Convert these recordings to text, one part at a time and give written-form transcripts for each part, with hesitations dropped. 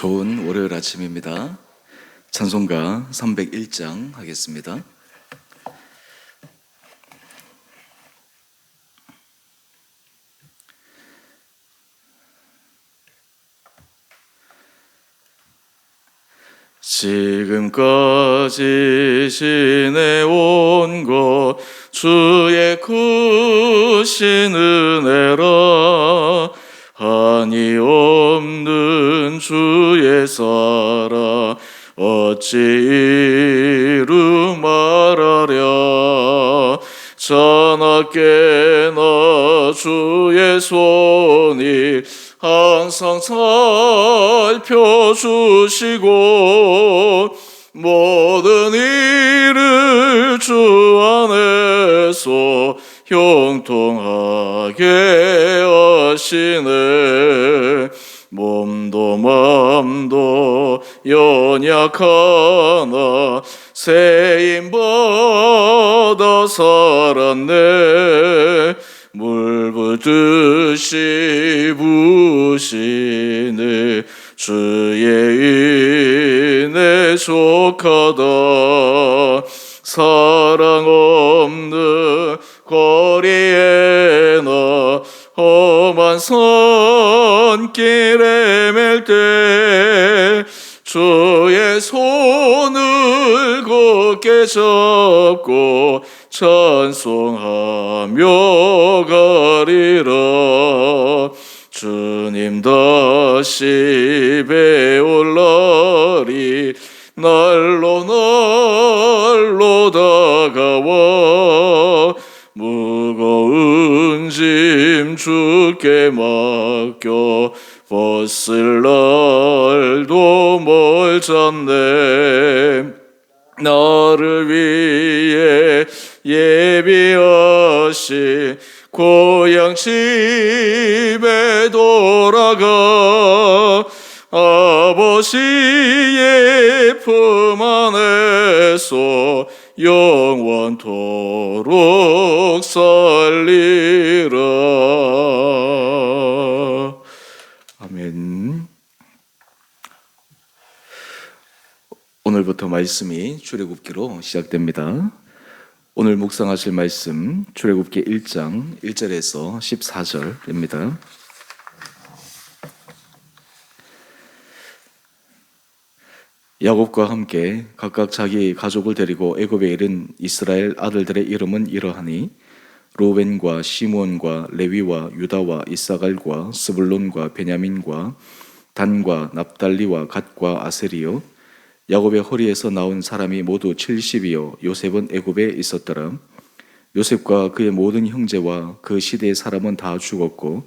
좋은 월요일 아침입니다. 찬송가 301장 하겠습니다. 지금까지 지내온 것 주의 크신 은혜라. 한이 없는 주의 사랑 어찌 이루 말하랴. 자나깨나 주의 손이 항상 살펴주시고 모든 일을 주 안에서 형통하게 하시네. 몸도 맘도 연약하나 세임받아 살았네. 물붓듯이 부시네. 주의 인에 속하다. 사랑 없는 거리에 나 험한 산길에 맬 때 주의 손을 굳게 잡고 찬송하며 가리라. 주님 다시 배울 날이 날로 날로 다가와. 무거운 짐 주께 맡겨 벗을 날도 멀잖네. 나를 위해 예비하신 고향 집에 돌아가 아버지의 품 안에서 영원토록 살리라. 아멘. 오늘부터 말씀이 출애굽기로 시작됩니다. 오늘 묵상하실 말씀 출애굽기 1장 1절에서 14절입니다. 야곱과 함께 각각 자기 가족을 데리고 애굽에 이른 이스라엘 아들들의 이름은 이러하니 루벤과 시므온과 레위와 유다와 이사갈과 스불론과 베냐민과 단과 납달리와 갓과 아셀이요. 야곱의 허리에서 나온 사람이 모두 70이요 요셉은 애굽에 있었더라. 요셉과 그의 모든 형제와 그 시대의 사람은 다 죽었고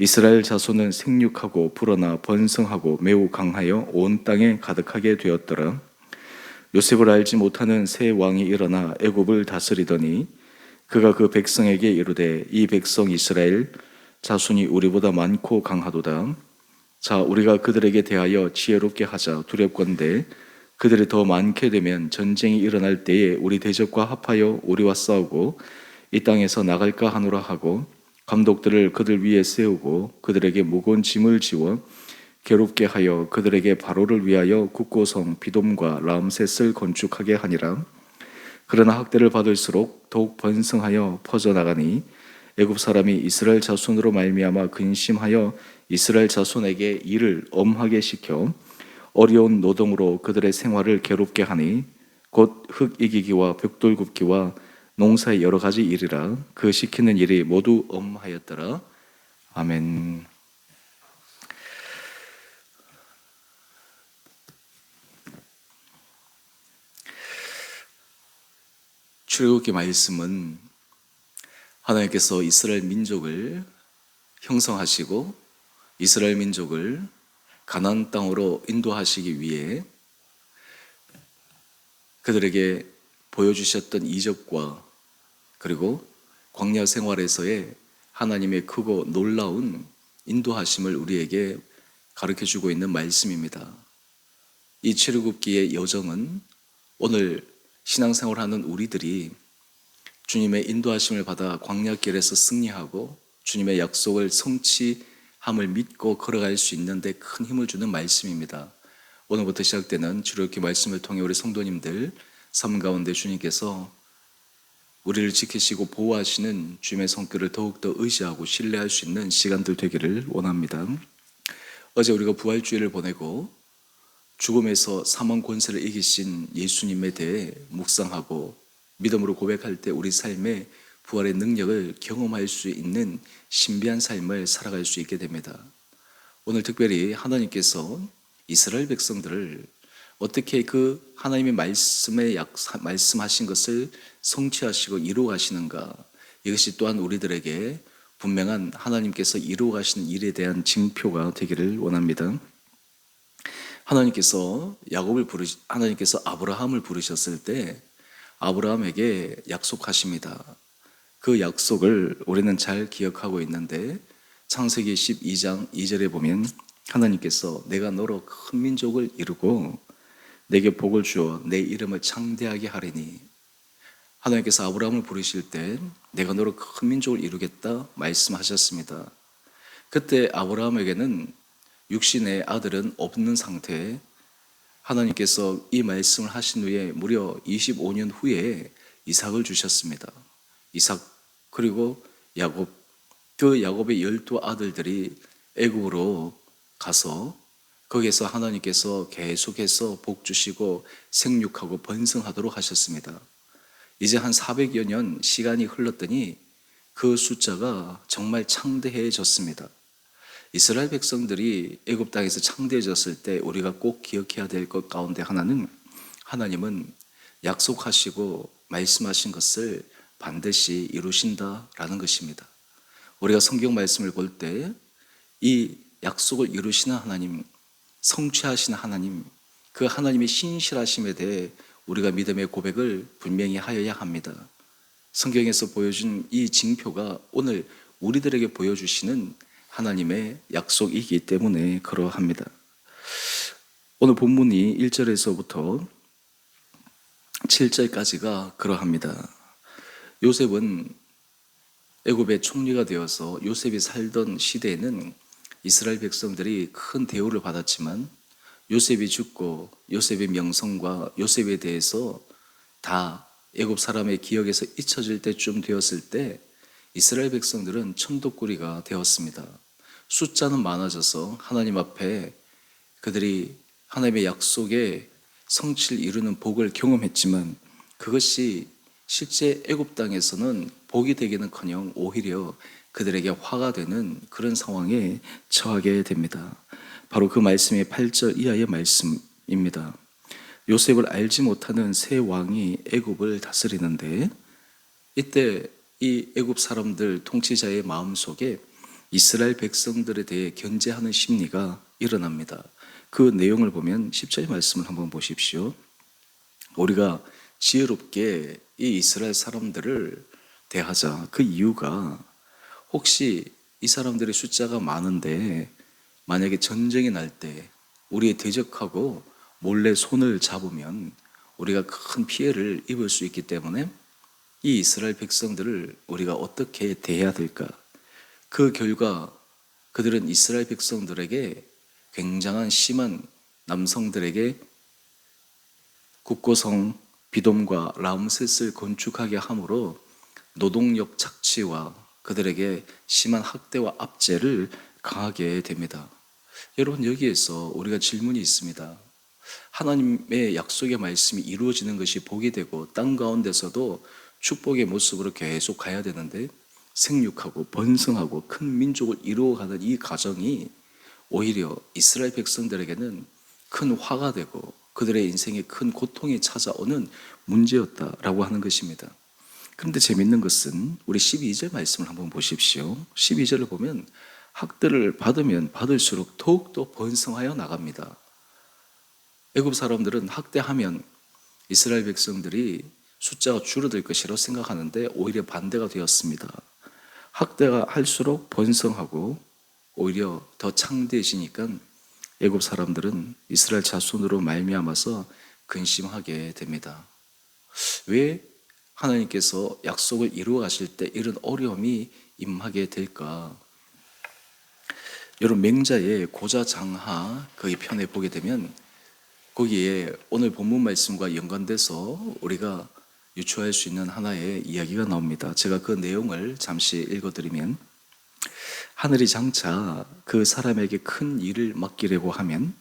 이스라엘 자손은 생육하고 불어나 번성하고 매우 강하여 온 땅에 가득하게 되었더라. 요셉을 알지 못하는 새 왕이 일어나 애굽을 다스리더니 그가 그 백성에게 이르되 이 백성 이스라엘 자손이 우리보다 많고 강하도다. 자, 우리가 그들에게 대하여 지혜롭게 하자. 두렵건대 그들이 더 많게 되면 전쟁이 일어날 때에 우리 대적과 합하여 우리와 싸우고 이 땅에서 나갈까 하노라 하고 감독들을 그들 위에 세우고 그들에게 무거운 짐을 지워 괴롭게 하여 그들에게 바로를 위하여 국고성 비돔과 람셋을 건축하게 하니라. 그러나 학대를 받을수록 더욱 번성하여 퍼져나가니 애굽 사람이 이스라엘 자손으로 말미암아 근심하여 이스라엘 자손에게 일을 엄하게 시켜 어려운 노동으로 그들의 생활을 괴롭게 하니 곧 흙 이기기와 벽돌 굽기와 농사의 여러 가지 일이라. 그 시키는 일이 모두 엄하였더라. 아멘. 출애굽기 말씀은 하나님께서 이스라엘 민족을 형성하시고 이스라엘 민족을 가나안 땅으로 인도하시기 위해 그들에게 보여주셨던 이적과 그리고 광야 생활에서의 하나님의 크고 놀라운 인도하심을 우리에게 가르쳐주고 있는 말씀입니다. 이 출애굽기의 여정은 오늘 신앙생활하는 우리들이 주님의 인도하심을 받아 광야길에서 승리하고 주님의 약속을 성취 함을 믿고 걸어갈 수 있는데 큰 힘을 주는 말씀입니다. 오늘부터 시작되는 주일학교 말씀을 통해 우리 성도님들 삶 가운데 주님께서 우리를 지키시고 보호하시는 주님의 손길을 더욱더 의지하고 신뢰할 수 있는 시간들 되기를 원합니다. 어제 우리가 부활주일을 보내고 죽음에서 사망 권세를 이기신 예수님에 대해 묵상하고 믿음으로 고백할 때 우리 삶의 부활의 능력을 경험할 수 있는 신비한 삶을 살아갈 수 있게 됩니다. 오늘 특별히 하나님께서 이스라엘 백성들을 어떻게 그 하나님의 말씀에 말씀하신 것을 성취하시고 이루어 가시는가, 이것이 또한 우리들에게 분명한 하나님께서 이루어 가시는 일에 대한 징표가 되기를 원합니다. 하나님께서 아브라함을 부르셨을 때 아브라함에게 약속하십니다. 그 약속을 우리는 잘 기억하고 있는데 창세기 12장 2절에 보면 하나님께서 내가 너로 큰 민족을 이루고 내게 복을 주어 내 이름을 창대하게 하리니, 하나님께서 아브라함을 부르실 때 내가 너로 큰 민족을 이루겠다 말씀하셨습니다. 그때 아브라함에게는 육신의 아들은 없는 상태에 하나님께서 이 말씀을 하신 후에 무려 25년 후에 이삭을 주셨습니다. 이삭 그리고 야곱, 그 야곱의 12아들들이 애굽으로 가서 거기에서 하나님께서 계속해서 복 주시고 생육하고 번성하도록 하셨습니다. 이제 한 400여 년 시간이 흘렀더니 그 숫자가 정말 창대해졌습니다. 이스라엘 백성들이 애굽 땅에서 창대해졌을 때 우리가 꼭 기억해야 될 것 가운데 하나는, 하나님은 약속하시고 말씀하신 것을 반드시 이루신다라는 것입니다. 우리가 성경 말씀을 볼 때 이 약속을 이루시는 하나님, 성취하시는 하나님, 그 하나님의 신실하심에 대해 우리가 믿음의 고백을 분명히 하여야 합니다. 성경에서 보여준 이 징표가 오늘 우리들에게 보여주시는 하나님의 약속이기 때문에 그러합니다. 오늘 본문이 1절에서부터 7절까지가 그러합니다. 요셉은 애굽의 총리가 되어서 요셉이 살던 시대에는 이스라엘 백성들이 큰 대우를 받았지만 요셉이 죽고 요셉의 명성과 요셉에 대해서 다 애굽 사람의 기억에서 잊혀질 때쯤 되었을 때 이스라엘 백성들은 천독꾸리가 되었습니다. 숫자는 많아져서 하나님 앞에 그들이 하나님의 약속의 성취를 이루는 복을 경험했지만 그것이 실제 애굽 땅에서는 복이 되기는커녕 오히려 그들에게 화가 되는 그런 상황에 처하게 됩니다. 바로 그 말씀이 8절 이하의 말씀입니다. 요셉을 알지 못하는 새 왕이 애굽을 다스리는데 이때 이 애굽 사람들 통치자의 마음속에 이스라엘 백성들에 대해 견제하는 심리가 일어납니다. 그 내용을 보면 10절의 말씀을 한번 보십시오. 우리가 지혜롭게 이 이스라엘 사람들을 대하자. 그 이유가 혹시 이 사람들의 숫자가 많은데 만약에 전쟁이 날 때 우리에 대적하고 몰래 손을 잡으면 우리가 큰 피해를 입을 수 있기 때문에 이 이스라엘 백성들을 우리가 어떻게 대해야 될까? 그 결과 그들은 이스라엘 백성들에게 굉장한 심한 남성들에게 국고성 비돔과 람셋을 건축하게 함으로 노동력 착취와 그들에게 심한 학대와 압제를 강하게 됩니다. 여러분, 여기에서 우리가 질문이 있습니다. 하나님의 약속의 말씀이 이루어지는 것이 복이 되고 땅 가운데서도 축복의 모습으로 계속 가야 되는데 생육하고 번성하고 큰 민족을 이루어가는 이 과정이 오히려 이스라엘 백성들에게는 큰 화가 되고 그들의 인생에 큰 고통이 찾아오는 문제였다라고 하는 것입니다. 그런데 재밌는 것은 우리 12절 말씀을 한번 보십시오. 12절을 보면 학대를 받으면 받을수록 더욱더 번성하여 나갑니다. 애굽 사람들은 학대하면 이스라엘 백성들이 숫자가 줄어들 것이라고 생각하는데 오히려 반대가 되었습니다. 학대가 할수록 번성하고 오히려 더 창대해지니까 애굽 사람들은 이스라엘 자손으로 말미암아서 근심하게 됩니다. 왜 하나님께서 약속을 이루어 가실 때 이런 어려움이 임하게 될까? 여러분 맹자의 고자장하 거기 편에 보게 되면 거기에 오늘 본문 말씀과 연관돼서 우리가 유추할 수 있는 하나의 이야기가 나옵니다. 제가 그 내용을 잠시 읽어드리면, 하늘이 장차 그 사람에게 큰 일을 맡기려고 하면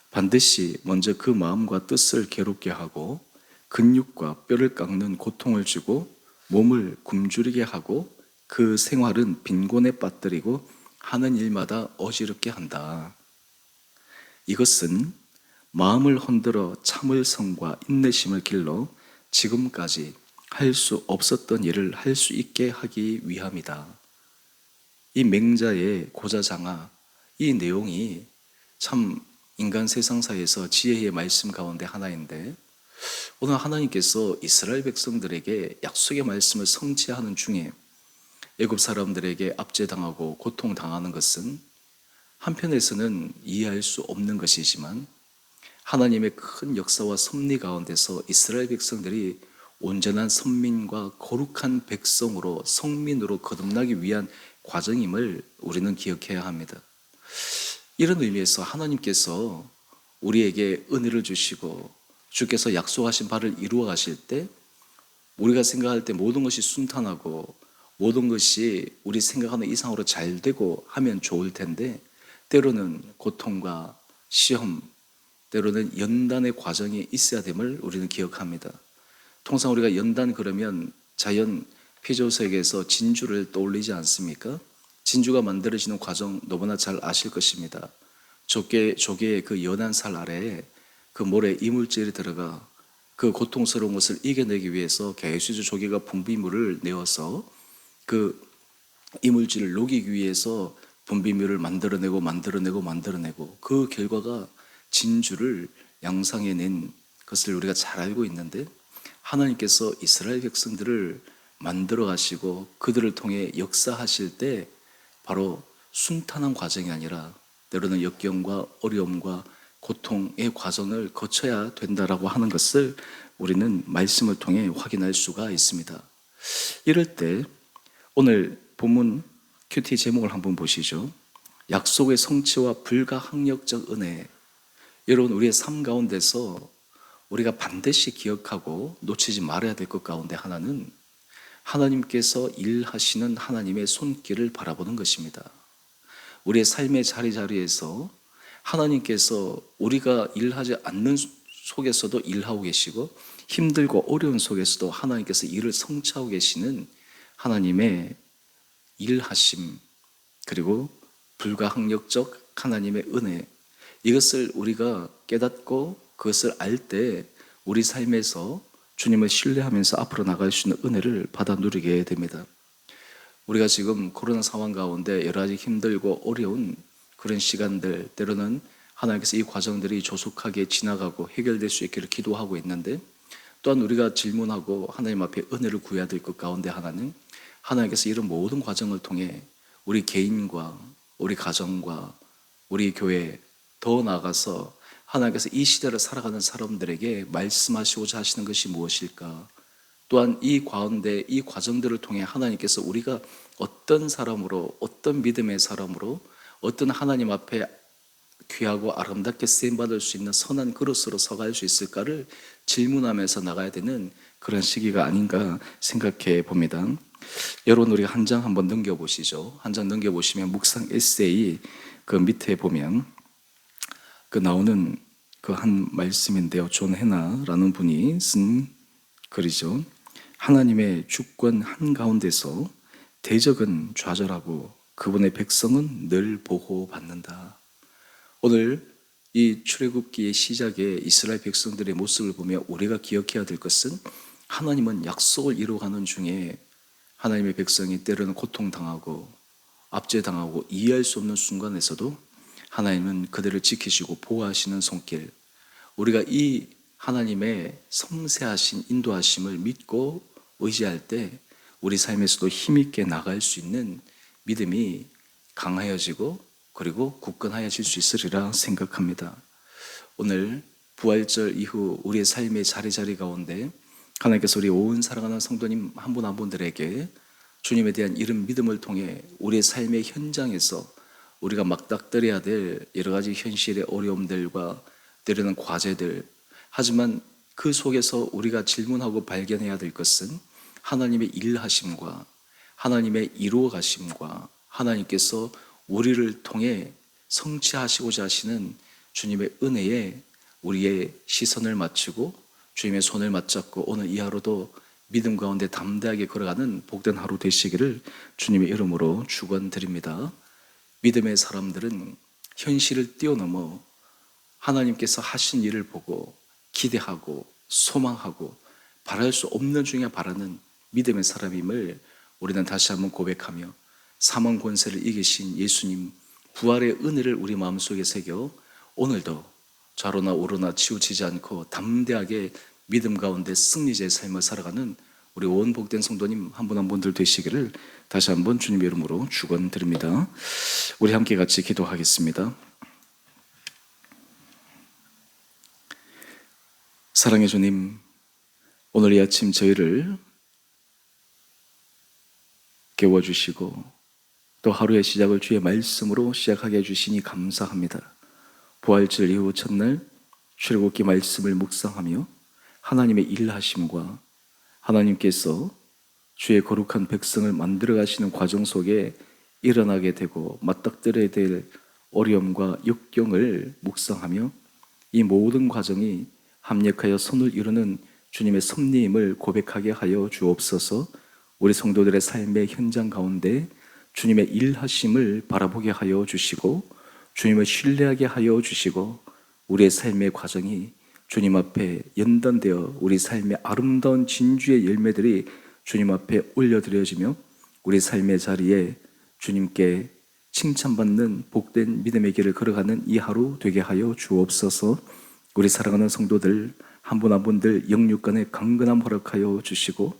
반드시 먼저 그 마음과 뜻을 괴롭게 하고 근육과 뼈를 깎는 고통을 주고 몸을 굶주리게 하고 그 생활은 빈곤에 빠뜨리고 하는 일마다 어지럽게 한다. 이것은 마음을 흔들어 참을성과 인내심을 길러 지금까지 할 수 없었던 일을 할 수 있게 하기 위함이다. 이 맹자의 고자장하, 이 내용이 참 인간 세상사에서 지혜의 말씀 가운데 하나인데, 오늘 하나님께서 이스라엘 백성들에게 약속의 말씀을 성취하는 중에 애굽 사람들에게 압제당하고 고통당하는 것은 한편에서는 이해할 수 없는 것이지만, 하나님의 큰 역사와 섭리 가운데서 이스라엘 백성들이 온전한 선민과 거룩한 백성으로 성민으로 거듭나기 위한 과정임을 우리는 기억해야 합니다. 이런 의미에서 하나님께서 우리에게 은혜를 주시고 주께서 약속하신 바를 이루어 가실 때, 우리가 생각할 때 모든 것이 순탄하고 모든 것이 우리 생각하는 이상으로 잘 되고 하면 좋을 텐데, 때로는 고통과 시험, 때로는 연단의 과정이 있어야 됨을 우리는 기억합니다. 통상 우리가 연단 그러면 자연 피조세계에서 진주를 떠올리지 않습니까? 진주가 만들어지는 과정 너무나 잘 아실 것입니다. 조개의 그 연한 살 아래에 그 모래 이물질이 들어가 그 고통스러운 것을 이겨내기 위해서 계속 조개가 분비물을 내어서 그 이물질을 녹이기 위해서 분비물을 만들어내고 그 결과가 진주를 양상해낸 것을 우리가 잘 알고 있는데, 하나님께서 이스라엘 백성들을 만들어 가시고 그들을 통해 역사하실 때 바로 순탄한 과정이 아니라 때로는 역경과 어려움과 고통의 과정을 거쳐야 된다라고 하는 것을 우리는 말씀을 통해 확인할 수가 있습니다. 이럴 때 오늘 본문 큐티 제목을 한번 보시죠. 약속의 성취와 불가항력적 은혜. 여러분, 우리의 삶 가운데서 우리가 반드시 기억하고 놓치지 말아야 될 것 가운데 하나는 하나님께서 일하시는 하나님의 손길을 바라보는 것입니다. 우리의 삶의 자리자리에서 하나님께서 우리가 일하지 않는 속에서도 일하고 계시고 힘들고 어려운 속에서도 하나님께서 일을 성취하고 계시는 하나님의 일하심, 그리고 불가항력적 하나님의 은혜, 이것을 우리가 깨닫고 그것을 알 때 우리 삶에서 주님을 신뢰하면서 앞으로 나갈 수 있는 은혜를 받아 누리게 됩니다. 우리가 지금 코로나 상황 가운데 여러 가지 힘들고 어려운 그런 시간들, 때로는 하나님께서 이 과정들이 조속하게 지나가고 해결될 수 있기를 기도하고 있는데, 또한 우리가 질문하고 하나님 앞에 은혜를 구해야 될 것 가운데 하나는 하나님께서 이런 모든 과정을 통해 우리 개인과 우리 가정과 우리 교회, 더 나아가서 하나님께서 이 시대를 살아가는 사람들에게 말씀하시고자 하시는 것이 무엇일까? 또한 이 가운데 이 과정들을 통해 하나님께서 우리가 어떤 사람으로, 어떤 믿음의 사람으로, 어떤 하나님 앞에 귀하고 아름답게 쓰임받을 수 있는 선한 그릇으로 서갈 수 있을까를 질문하면서 나가야 되는 그런 시기가 아닌가 생각해 봅니다. 여러분, 우리가 한 장 한번 넘겨보시죠. 한 장 넘겨보시면 묵상 에세이 그 밑에 보면 그 나오는 그 한 말씀인데요. 존 해나라는 분이 쓴 글이죠. 하나님의 주권 한가운데서 대적은 좌절하고 그분의 백성은 늘 보호받는다. 오늘 이 출애굽기의 시작에 이스라엘 백성들의 모습을 보며 우리가 기억해야 될 것은, 하나님은 약속을 이루어가는 중에 하나님의 백성이 때로는 고통당하고 압제당하고 이해할 수 없는 순간에서도 하나님은 그들을 지키시고 보호하시는 손길, 우리가 이 하나님의 섬세하신 인도하심을 믿고 의지할 때 우리 삶에서도 힘있게 나갈 수 있는 믿음이 강하여지고 그리고 굳건하여질 수 있으리라 생각합니다. 오늘 부활절 이후 우리의 삶의 자리자리 가운데 하나님께서 우리 온 사랑하는 성도님 한 분 한 분들에게 주님에 대한 이런 믿음을 통해 우리의 삶의 현장에서 우리가 맞닥뜨려야 될 여러 가지 현실의 어려움들과 때로는 과제들, 하지만 그 속에서 우리가 질문하고 발견해야 될 것은 하나님의 일하심과 하나님의 이루어 가심과 하나님께서 우리를 통해 성취하시고자 하시는 주님의 은혜에 우리의 시선을 맞추고 주님의 손을 맞잡고 오늘 이 하루도 믿음 가운데 담대하게 걸어가는 복된 하루 되시기를 주님의 이름으로 축원드립니다. 믿음의 사람들은 현실을 뛰어넘어 하나님께서 하신 일을 보고 기대하고 소망하고 바랄 수 없는 중에 바라는 믿음의 사람임을 우리는 다시 한번 고백하며 사망 권세를 이기신 예수님 부활의 은혜를 우리 마음속에 새겨 오늘도 좌로나 우로나 치우치지 않고 담대하게 믿음 가운데 승리자의 삶을 살아가는 우리 온 복된 성도님 한 분 한 분들 되시기를 다시 한번 주님의 이름으로 축원드립니다. 우리 함께 같이 기도하겠습니다. 사랑의 주님, 오늘 이 아침 저희를 깨워주시고 또 하루의 시작을 주의 말씀으로 시작하게 해주시니 감사합니다. 부활절 이후 첫날 출애굽기 말씀을 묵상하며 하나님의 일하심과 하나님께서 주의 거룩한 백성을 만들어 가시는 과정 속에 일어나게 되고 맞닥뜨려야 될 어려움과 역경을 묵상하며 이 모든 과정이 합력하여 선을 이루는 주님의 섭리임을 고백하게 하여 주옵소서. 우리 성도들의 삶의 현장 가운데 주님의 일하심을 바라보게 하여 주시고 주님을 신뢰하게 하여 주시고 우리의 삶의 과정이 주님 앞에 연단되어 우리 삶의 아름다운 진주의 열매들이 주님 앞에 올려드려지며 우리 삶의 자리에 주님께 칭찬받는 복된 믿음의 길을 걸어가는 이 하루 되게 하여 주옵소서. 우리 사랑하는 성도들 한 분 한 분들 영육간에 강건함 허락하여 주시고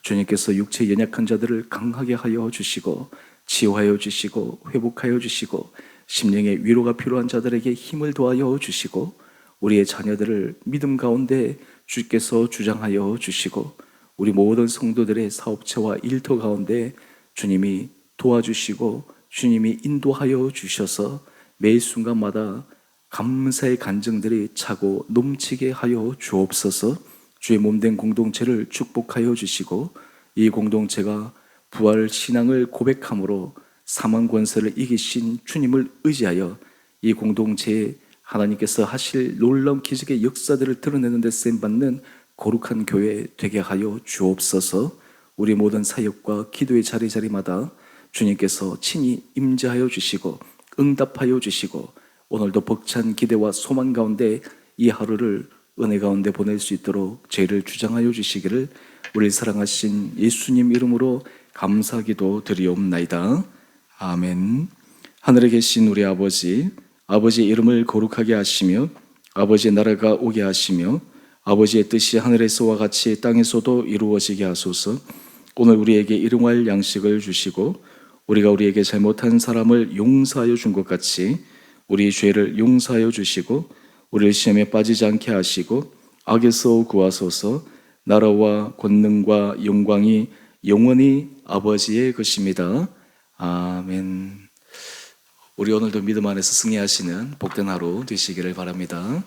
주님께서 육체 연약한 자들을 강하게 하여 주시고 치유하여 주시고 회복하여 주시고 심령의 위로가 필요한 자들에게 힘을 더하여 주시고 우리의 자녀들을 믿음 가운데 주께서 주장하여 주시고 우리 모든 성도들의 사업체와 일터 가운데 주님이 도와주시고 주님이 인도하여 주셔서 매 순간마다 감사의 간증들이 차고 넘치게 하여 주옵소서. 주의 몸된 공동체를 축복하여 주시고 이 공동체가 부활 신앙을 고백함으로 사망 권세를 이기신 주님을 의지하여 이 공동체에 하나님께서 하실 놀라운 기적의 역사들을 드러내는 데 쓰임받는 거룩한 교회 되게 하여 주옵소서. 우리 모든 사역과 기도의 자리마다 주님께서 친히 임재하여 주시고 응답하여 주시고 오늘도 벅찬 기대와 소망 가운데 이 하루를 은혜 가운데 보낼 수 있도록 죄를 주장하여 주시기를 우리 사랑하신 예수님 이름으로 감사기도 드리옵나이다. 아멘. 하늘에 계신 우리 아버지, 아버지의 이름을 거룩하게 하시며 아버지의 나라가 오게 하시며 아버지의 뜻이 하늘에서와 같이 땅에서도 이루어지게 하소서. 오늘 우리에게 일용할 양식을 주시고 우리가 우리에게 잘못한 사람을 용서하여 준 것 같이 우리 죄를 용서하여 주시고 우리를 시험에 빠지지 않게 하시고 악에서 구하소서. 나라와 권능과 영광이 영원히 아버지의 것입니다. 아멘. 우리 오늘도 믿음 안에서 승리하시는 복된 하루 되시기를 바랍니다.